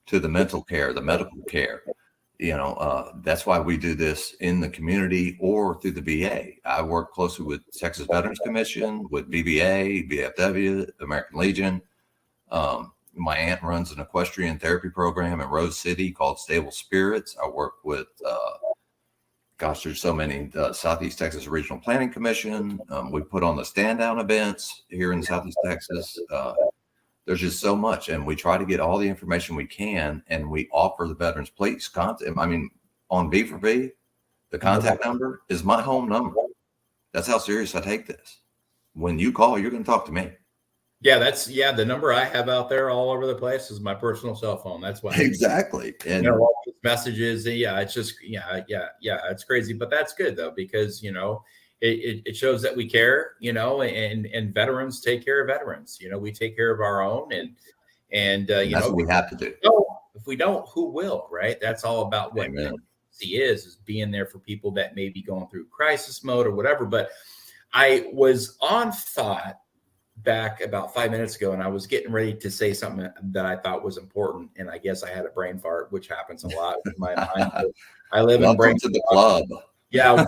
to the mental care, the medical care. That's why we do this in the community or through the VA. I work closely with Texas Veterans Commission, with VBA, VFW, American Legion. My aunt runs an equestrian therapy program in Rose City called Stable Spirits. I work with, there's so many, Southeast Texas Regional Planning Commission. We put on the stand down events here in Southeast Texas. There's just so much, and we try to get all the information we can, and we offer the veterans please contact. I mean, on V4V, the contact number is my home number. That's how serious I take this. When you call, you're going to talk to me. Yeah, the number I have out there all over the place is my personal cell phone. That's why. Exactly. And all these messages. Yeah, it's just, it's crazy, but that's good though, because, it shows that we care, and veterans take care of veterans. We take care of our own, and that's what we have to do. If we don't, who will, right? That's all about what advocacy is being there for people that may be going through crisis mode or whatever. But I was on thought back about 5 minutes ago, and I was getting ready to say something that I thought was important, and I guess I had a brain fart, which happens a lot with my mind. I live in brain to the club. Yeah,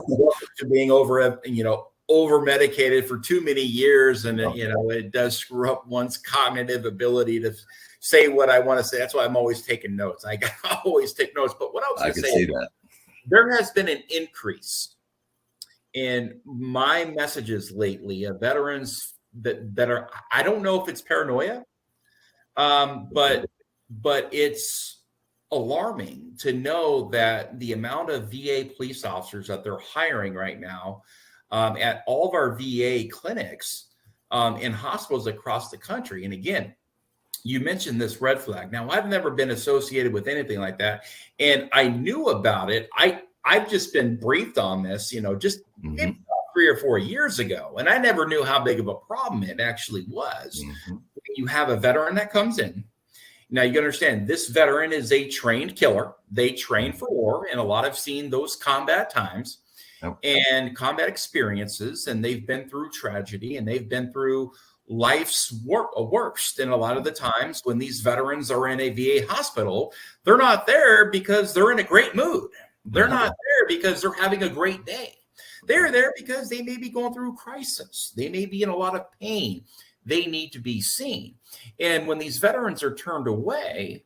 to being over medicated for too many years, and it does screw up one's cognitive ability to say what I want to say. That's why I'm always taking notes. I always take notes. But what I was going to say, there has been an increase in my messages lately of veterans that are, I don't know if it's paranoia, but it's alarming to know that the amount of VA police officers that they're hiring right now at all of our VA clinics in hospitals across the country. And again, you mentioned this red flag. Now, I've never been associated with anything like that, and I knew about it. I've just been briefed on this, just 3 or 4 years ago, and I never knew how big of a problem it actually was. You have a veteran that comes in. Now, you understand, this veteran is a trained killer. They train for war, and a lot have seen those combat times. Yep. and combat experiences, and they've been through tragedy, and they've been through life's worst. And a lot of the times when these veterans are in a VA hospital, they're not there because they're in a great mood. They're not there because they're having a great day. They're there because they may be going through a crisis. They may be in a lot of pain. They need to be seen. And when these veterans are turned away,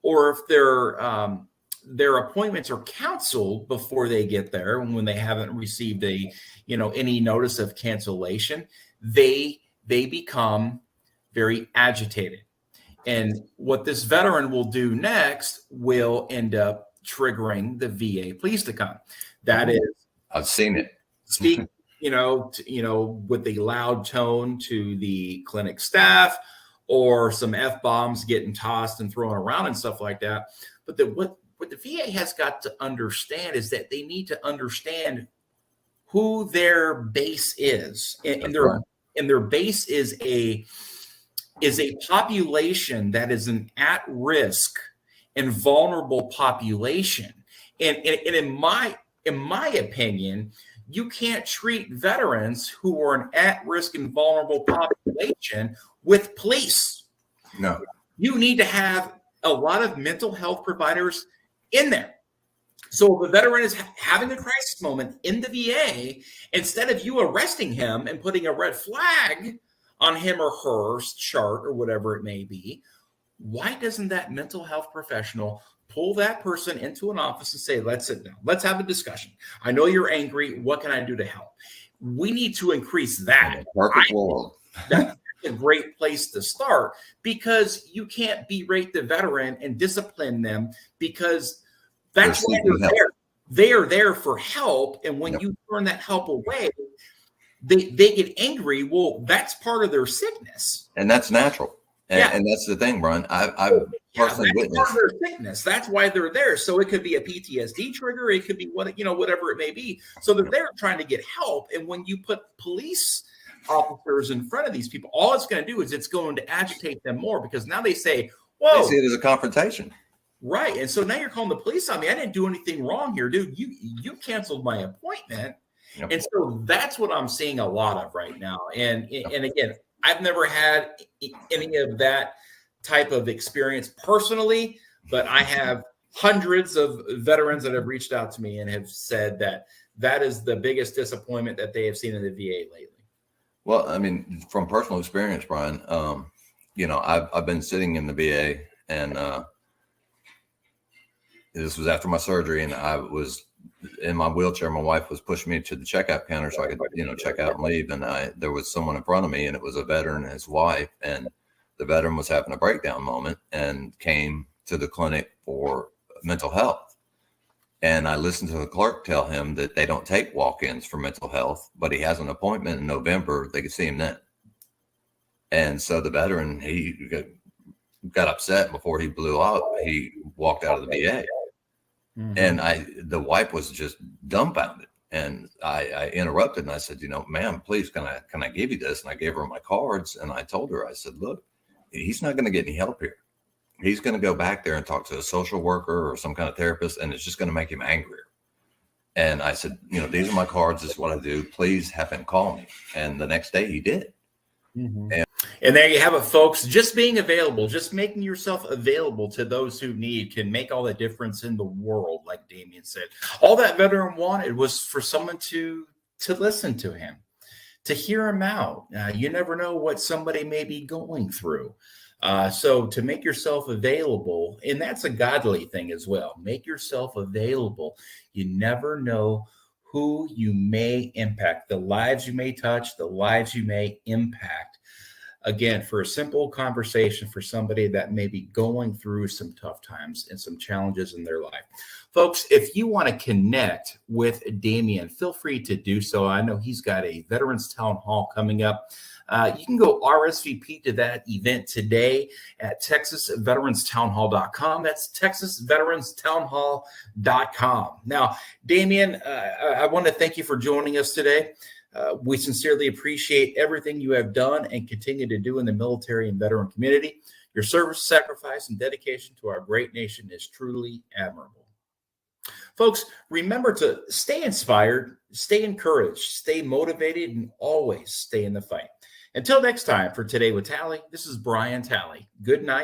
or if their appointments are canceled before they get there, and when they haven't received any notice of cancellation, they become very agitated. And what this veteran will do next will end up triggering the VA police to come. That is, I've seen it. Speak, with a loud tone to the clinic staff, or some F-bombs getting tossed and thrown around and stuff like that. But what the VA has got to understand is that they need to understand who their base is. And their base is a population that is an at-risk and vulnerable population. And in my opinion, you can't treat veterans who are an at-risk and vulnerable population with police. No. You need to have a lot of mental health providers in there. So if a veteran is having a crisis moment in the VA, instead of you arresting him and putting a red flag on him or her chart or whatever it may be, why doesn't that mental health professional pull that person into an office and say, let's sit down, let's have a discussion. I know you're angry. What can I do to help? We need to increase that. Perfect world. That's a great place to start, because you can't berate the veteran and discipline them, because that's why they're there. They are there for help. And when you turn that help away, they get angry. Well, that's part of their sickness. And that's natural. And that's the thing, Brian. I've personally witnessed part of their sickness. That's why they're there. So it could be a PTSD trigger. It could be whatever it may be. So they're there trying to get help. And when you put police officers in front of these people, all it's going to do is it's going to agitate them more, because now they say, whoa. They see it as a confrontation. Right. And so now you're calling the police on me. I didn't do anything wrong here, dude. You canceled my appointment. Yep. And so that's what I'm seeing a lot of right now. And again, I've never had any of that type of experience personally, but I have hundreds of veterans that have reached out to me and have said that is the biggest disappointment that they have seen in the VA lately. Well, I mean, from personal experience, Brian, I've been sitting in the VA, and this was after my surgery, and I was in my wheelchair. My wife was pushing me to the checkout counter so I could, check out and leave. And there was someone in front of me, and it was a veteran and his wife. And the veteran was having a breakdown moment and came to the clinic for mental health. And I listened to the clerk tell him that they don't take walk-ins for mental health, but he has an appointment in November. They could see him then. And so the veteran, he got upset before he blew up. He walked out of the VA. Mm-hmm. And the wife was just dumbfounded, and I interrupted, and I said, ma'am, please, can I give you this? And I gave her my cards, and I told her, I said, look, he's not going to get any help here. He's going to go back there and talk to a social worker or some kind of therapist, and it's just going to make him angrier. And I said, these are my cards. This is what I do. Please have him call me. And the next day he did. Mm-hmm. And there you have it, folks. Just being available, just making yourself available to those who need can make all the difference in the world, like Damian said. All that veteran wanted was for someone to listen to him, to hear him out. You never know what somebody may be going through. So to make yourself available, and that's a godly thing as well. Make yourself available. You never know who you may impact, the lives you may touch, the lives you may impact. Again, for a simple conversation for somebody that may be going through some tough times and some challenges in their life. Folks, if you want to connect with Damian, feel free to do so. I know he's got a Veterans Town Hall coming up. You can go RSVP to that event today at TexasVeteransTownHall.com. That's TexasVeteransTownHall.com. Now, Damian, I want to thank you for joining us today. We sincerely appreciate everything you have done and continue to do in the military and veteran community. Your service, sacrifice, and dedication to our great nation is truly admirable. Folks, remember to stay inspired, stay encouraged, stay motivated, and always stay in the fight. Until next time, for Today with Tally, this is Brian Tally. Good night.